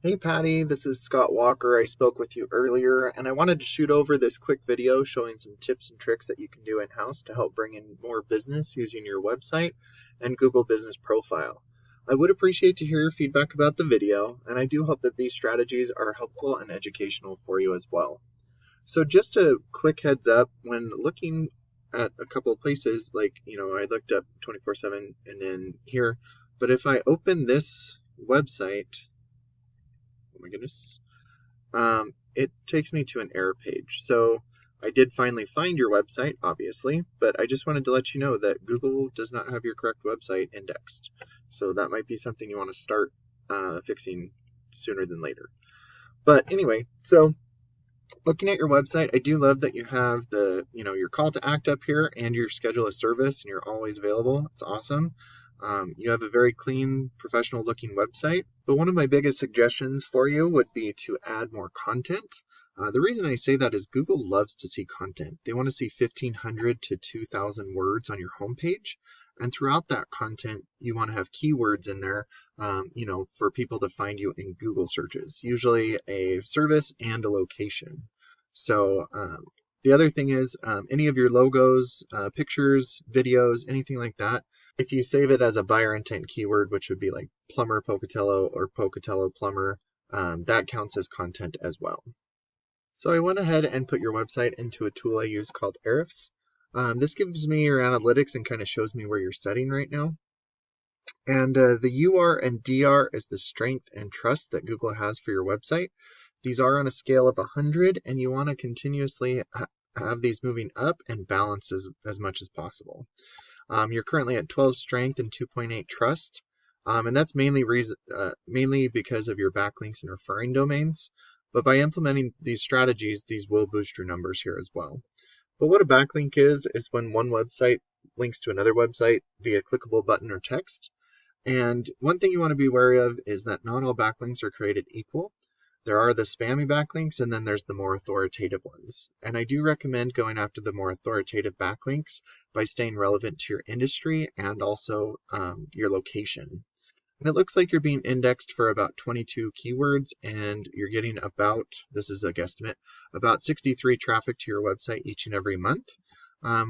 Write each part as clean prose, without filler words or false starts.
Hey Patty, this is Scott Walker. I spoke with you earlier, and I wanted to shoot over this quick video showing some tips and tricks that you can do in-house to help bring in more business using your website and Google Business Profile. I would appreciate to hear your feedback about the video, and I do hope that these strategies are helpful and educational for you as well. So just a quick heads up, when looking at a couple of places, I looked up 24/7 and then here, but if I open this website, oh my goodness, it takes me to an error page. So I did finally find your website, obviously, but I just wanted to let you know that Google does not have your correct website indexed. So that might be something you want to start fixing sooner than later. But anyway, so looking at your website, I do love that you have your call to act up here and your schedule a service and you're always available. It's awesome. You have a very clean, professional looking website. But one of my biggest suggestions for you would be to add more content. The reason I say that is Google loves to see content. They want to see 1,500 to 2,000 words on your homepage. And throughout that content, you want to have keywords in there, for people to find you in Google searches, usually a service and a location. So the other thing is any of your logos, pictures, videos, anything like that, if you save it as a buyer intent keyword, which would be like plumber Pocatello or Pocatello plumber, that counts as content as well. So I went ahead and put your website into a tool I use called Ahrefs. This gives me your analytics and kind of shows me where you're setting right now. And the UR and DR is the strength and trust that Google has for your website. These are on a scale of 100, and you want to continuously have these moving up and balance as much as possible. You're currently at 12 strength and 2.8 trust, and that's mainly because of your backlinks and referring domains. But by implementing these strategies, these will boost your numbers here as well. But what a backlink is when one website links to another website via clickable button or text. And one thing you want to be wary of is that not all backlinks are created equal. There are the spammy backlinks, and then there's the more authoritative ones. And I do recommend going after the more authoritative backlinks by staying relevant to your industry and also your location. And it looks like you're being indexed for about 22 keywords, and you're getting this is a guesstimate, about 63 traffic to your website each and every month.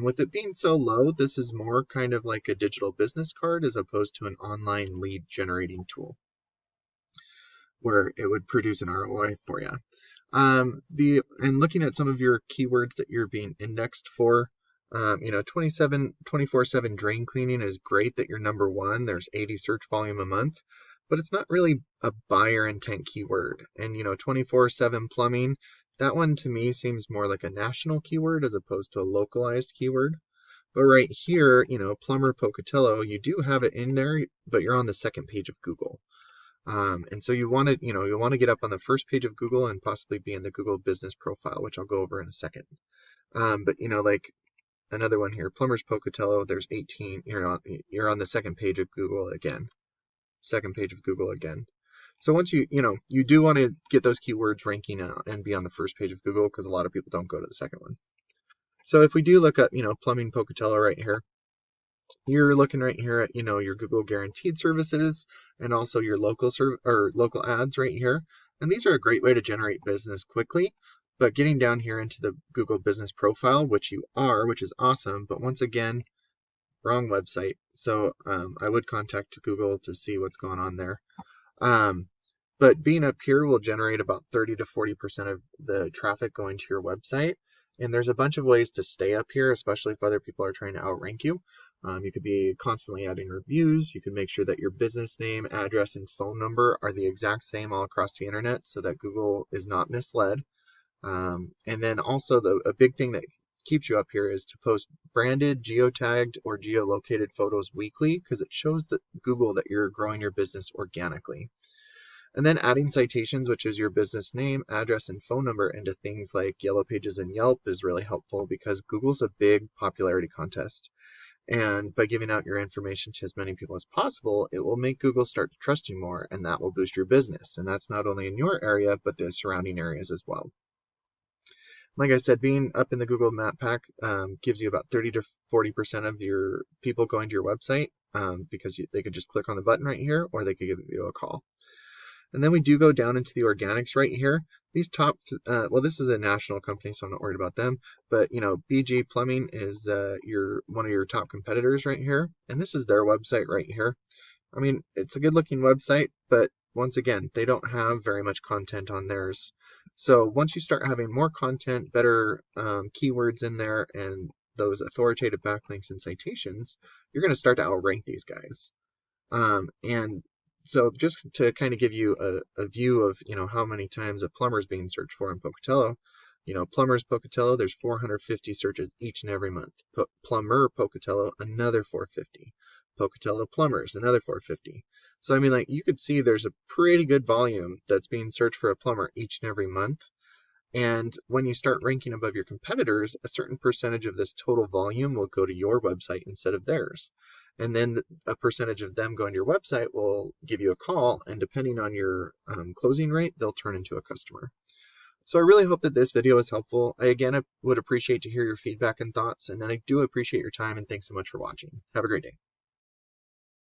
With it being so low, this is more kind of like a digital business card as opposed to an online lead generating tool where it would produce an ROI for you. And looking at some of your keywords that you're being indexed for, 24/7 drain cleaning is great that you're number one. There's 80 search volume a month, but it's not really a buyer intent keyword. And 24/7 plumbing, that one to me seems more like a national keyword as opposed to a localized keyword. But right here, plumber Pocatello, you do have it in there, but you're on the second page of Google. And so you want to get up on the first page of Google and possibly be in the Google Business Profile, which I'll go over in a second. But like another one here, Plumbers Pocatello, there's 18. You're on the second page of Google again. Second page of Google again. So once you do want to get those keywords ranking out and be on the first page of Google because a lot of people don't go to the second one. So if we do look up, plumbing Pocatello right here, you're looking right here at your Google guaranteed services and also your local local ads right here. And these are a great way to generate business quickly. But getting down here into the Google Business Profile, which you are, which is awesome, but once again, wrong website. So I would contact Google to see what's going on there. But being up here will generate about 30 to 40% of the traffic going to your website. And there's a bunch of ways to stay up here, especially if other people are trying to outrank you. You could be constantly adding reviews. You can make sure that your business name, address, and phone number are the exact same all across the internet so that Google is not misled. And then also a big thing that keeps you up here is to post branded, geotagged, or geolocated photos weekly because it shows that Google that you're growing your business organically. And then adding citations, which is your business name, address, and phone number into things like Yellow Pages and Yelp is really helpful because Google's a big popularity contest. And by giving out your information to as many people as possible, it will make Google start to trust you more, and that will boost your business. And that's not only in your area, but the surrounding areas as well. Like I said, being up in the Google Map Pack gives you about 30 to 40% of your people going to your website because they could just click on the button right here, or they could give you a call. And then we do go down into the organics right here. These top, well, this is a national company, so I'm not worried about them. But BG Plumbing is one of your top competitors right here, and this is their website right here. I mean, it's a good-looking website, but once again, they don't have very much content on theirs. So once you start having more content, better keywords in there, and those authoritative backlinks and citations, you're going to start to outrank these guys. And so just to kind of give you a view of, how many times a plumber is being searched for in Pocatello, Plumbers Pocatello, there's 450 searches each and every month. Plumber Pocatello, another 450. Pocatello Plumbers, another 450. So, I mean, like, you could see there's a pretty good volume that's being searched for a plumber each and every month. And when you start ranking above your competitors, a certain percentage of this total volume will go to your website instead of theirs. And then a percentage of them going to your website will give you a call, and depending on your closing rate, they'll turn into a customer. So I really hope that this video is helpful. I would appreciate to hear your feedback and thoughts, and then I do appreciate your time, and thanks so much for watching. Have a great day.